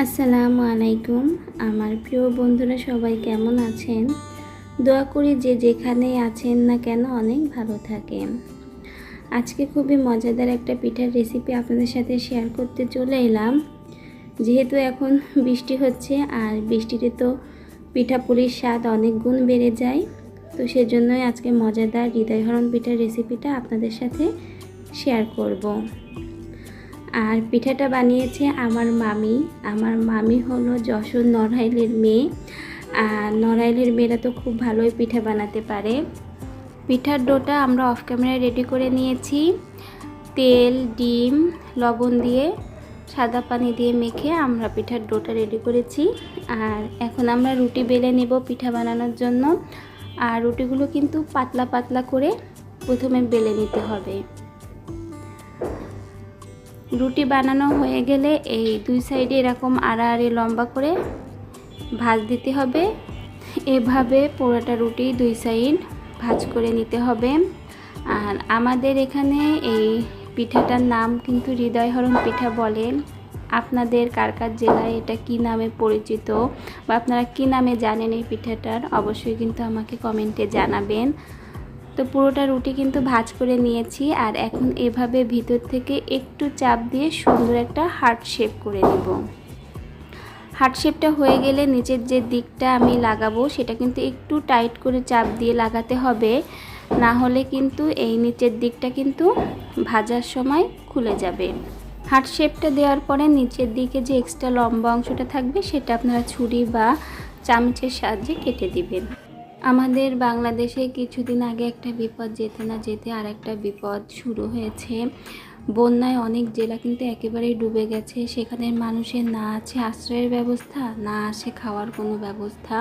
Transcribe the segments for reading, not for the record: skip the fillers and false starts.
আসসালামু আলাইকুম। আমার প্রিয় বন্ধুরা সবাই কেমন আছেন? দোয়া করি যে যেখানেই আছেন না কেন অনেক ভালো থাকেন। আজকে খুবই মজাদার একটা পিঠার রেসিপি আপনাদের সাথে শেয়ার করতে চলে এলাম। যেহেতু এখন বৃষ্টি হচ্ছে আর বৃষ্টিতে তো পিঠাপুলির স্বাদ অনেক গুণ বেড়ে যায়, তো সেজন্যই আজকে মজাদার হৃদয়হরণ পিঠার রেসিপিটা আপনাদের সাথে শেয়ার করব। আর পিঠাটা বানিয়েছে আমার মামি হলো যশোর নড়াইলের মেয়ে। আর নড়াইলের মেয়েরা তো খুব ভালোই পিঠা বানাতে পারে। পিঠার ডোটা আমরা অফ ক্যামেরায় রেডি করে নিয়েছি। তেল, ডিম, লবণ দিয়ে সাদা পানি দিয়ে মেখে আমরা পিঠার ডোটা রেডি করেছি। আর এখন আমরা রুটি বেলে নেব পিঠা বানানোর জন্য। আর রুটিগুলো কিন্তু পাতলা পাতলা করে প্রথমে বেলে নিতে হবে। রুটি বানানো হয়ে গেলে এই দুই সাইডে এরকম আড়াআড়ি লম্বা করে ভাঁজ দিতে হবে। এভাবে পুরোটা রুটি দুই সাইড ভাঁজ করে নিতে হবে। আর আমাদের এখানে এই পিঠাটার নাম কিন্তু হৃদয়হরণ পিঠা বলে। আপনাদের কার কার জেলায় এটা কী নামে পরিচিত বা আপনারা কী নামে জানেন এই পিঠাটার, অবশ্যই কিন্তু আমাকে কমেন্টে জানাবেন। তো পুরোটা রুটি কিন্তু ভাঁজ করে নিয়েছি। আর এখন এভাবে ভিতর থেকে একটু চাপ দিয়ে সুন্দর একটা হার্ট শেপ করে নেব। হার্ট শেপটা হয়ে গেলে নিচের যে দিকটা আমি লাগাবো সেটা কিন্তু একটু টাইট করে চাপ দিয়ে লাগাতে হবে, না হলে কিন্তু এই নিচের দিকটা কিন্তু ভাজার সময় খুলে যাবে। হার্ট শেপটা দেওয়ার পরে নিচের দিকে যে এক্সট্রা লম্বা অংশটা থাকবে সেটা আপনারা ছুরি বা চামচের সাহায্যে কেটে দিবেন। আমাদের বাংলাদেশে কিছুদিন আগে একটা বিপদ যেতে না যেতে আর একটা বিপদ শুরু হয়েছে। বন্যায় অনেক জেলা কিন্তু একেবারেই ডুবে গেছে। সেখানের মানুষের না আছে আশ্রয়ের ব্যবস্থা, না আছে খাওয়ার কোনো ব্যবস্থা।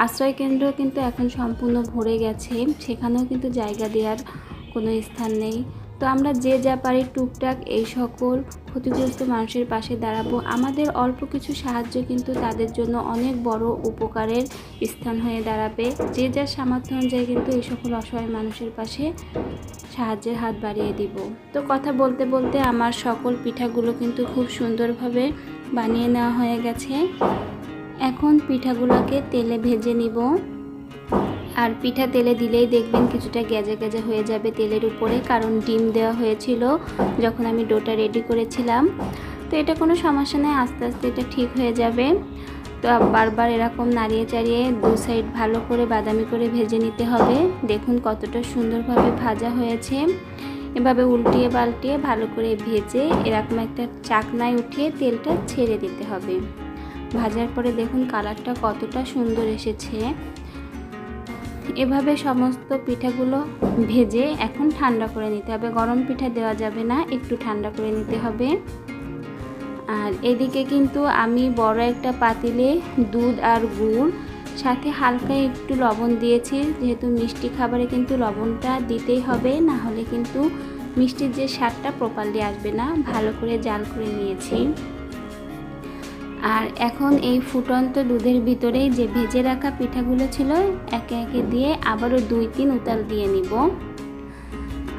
আশ্রয় কেন্দ্র কিন্তু এখন সম্পূর্ণ ভরে গেছে, সেখানেও কিন্তু জায়গা দেওয়ার কোনো স্থান নেই। তো আমরা যে যা পারি টুকটাক এই সকল ক্ষতিগ্রস্ত মানুষের পাশে দাঁড়াবো। আমাদের অল্প কিছু সাহায্য কিন্তু তাদের জন্য অনেক বড় উপকারের স্থান হয়ে দাঁড়াবে। যে যার সামর্থ্য অনুযায়ী কিন্তু এই সকল অসহায় মানুষের পাশে সাহায্যের হাত বাড়িয়ে দিব। তো কথা বলতে বলতে আমার সকল পিঠাগুলো কিন্তু খুব সুন্দরভাবে বানিয়ে নেওয়া হয়ে গেছে। এখন পিঠাগুলোকে তেলে ভেজে নিব। আর পিঠা তেলে দিলেই দেখবেন কিছুটা গ্যাজা গ্যাজা হয়ে যাবে তেলের উপরে, কারণ ডিম দেওয়া হয়েছিল যখন আমি ডোটা রেডি করেছিলাম। তো এটা কোনো সমস্যা নেই, আস্তে আস্তে এটা ঠিক হয়ে যাবে। তো বারবার এরকম নাড়িয়ে চাড়িয়ে দু সাইড ভালো করে বাদামি করে ভেজে নিতে হবে। দেখুন কতটা সুন্দরভাবে ভাজা হয়েছে। এভাবে উল্টিয়ে পাল্টিয়ে ভালো করে ভেজে এরকম একটা চাকনায় উঠিয়ে তেলটা ছেড়ে দিতে হবে। ভাজার পরে দেখুন কালারটা কতটা সুন্দর এসেছে। এভাবে সমস্ত পিঠাগুলো ভেজে এখন ঠান্ডা করে নিতে হবে। গরম পিঠা দেওয়া যাবে না, একটু ঠান্ডা করে নিতে হবে। আর এদিকে কিন্তু আমি বড় একটা পাতিলে দুধ আর গুড় সাথে হালকা একটু লবণ দিয়েছি, যেহেতু মিষ্টি খাবারে কিন্তু লবণটা দিতেই হবে, না হলে কিন্তু মিষ্টির যে স্বাদটা প্রপারলি আসবে না। ভালো করে জাল করে নিয়েছি। আর এখন এই ফুটন্ত দুধের ভিতরে যে ভেজে রাখা পিঠাগুলো ছিল একে একে দিয়ে আবারও 2-3 উতাল দিয়ে নিব।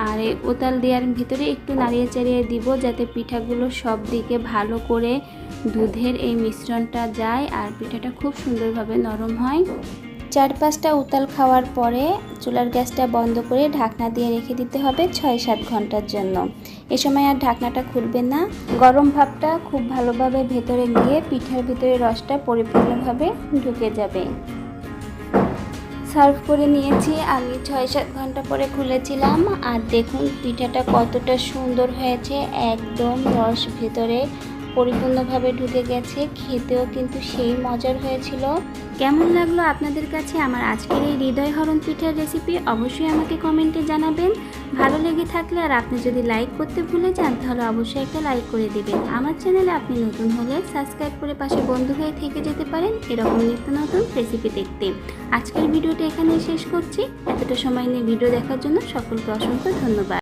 আর এই উতাল দেওয়ার ভিতরে একটু নাড়িয়ে চাড়িয়ে দিব, যাতে পিঠাগুলো সব দিকে ভালো করে দুধের এই মিশ্রণটা যায় আর পিঠাটা খুব সুন্দরভাবে নরম হয়। 4-5টা উতাল খাওয়ার পরে চুলার গ্যাসটা বন্ধ করে ঢাকনা দিয়ে রেখে দিতে হবে 6-7 ঘন্টার জন্য। এ সময় আর ঢাকনাটা খুলবেন না, গরম ভাবটা খুব ভালোভাবে ভেতরে গিয়ে পিঠার ভিতরে রসটা পরিপূর্ণভাবে ঢুকে যাবে। সার্ভ করে নিয়েছি আমি 6-7 ঘন্টা পরে খুলেছিলাম। আর দেখুন পিঠাটা কতটা সুন্দর হয়েছে, একদম রস ভেতরে পরিপূর্ণভাবে ঢুকে গেছে। খেতেও কিন্তু সেই মজার হয়েছিল। কেমন লাগলো আপনাদের কাছে আমার আজকের এই হৃদয়হরণ পিঠার রেসিপি অবশ্যই আমাকে কমেন্টে জানাবেন। ভালো লেগে থাকলে আর আপনি যদি লাইক করতে ভুলে যান তাহলে অবশ্যই একটা লাইক করে দিবেন। আমার চ্যানেলে আপনি নতুন হলে সাবস্ক্রাইব করে পাশে বন্ধু হয়ে থেকে যেতে পারেন এরকম নিত্য নতুন রেসিপি দেখতে। আজকের ভিডিওটা এখানেই শেষ করছি। এতটা সময় নিয়ে ভিডিও দেখার জন্য সকলকে অসংখ্য ধন্যবাদ।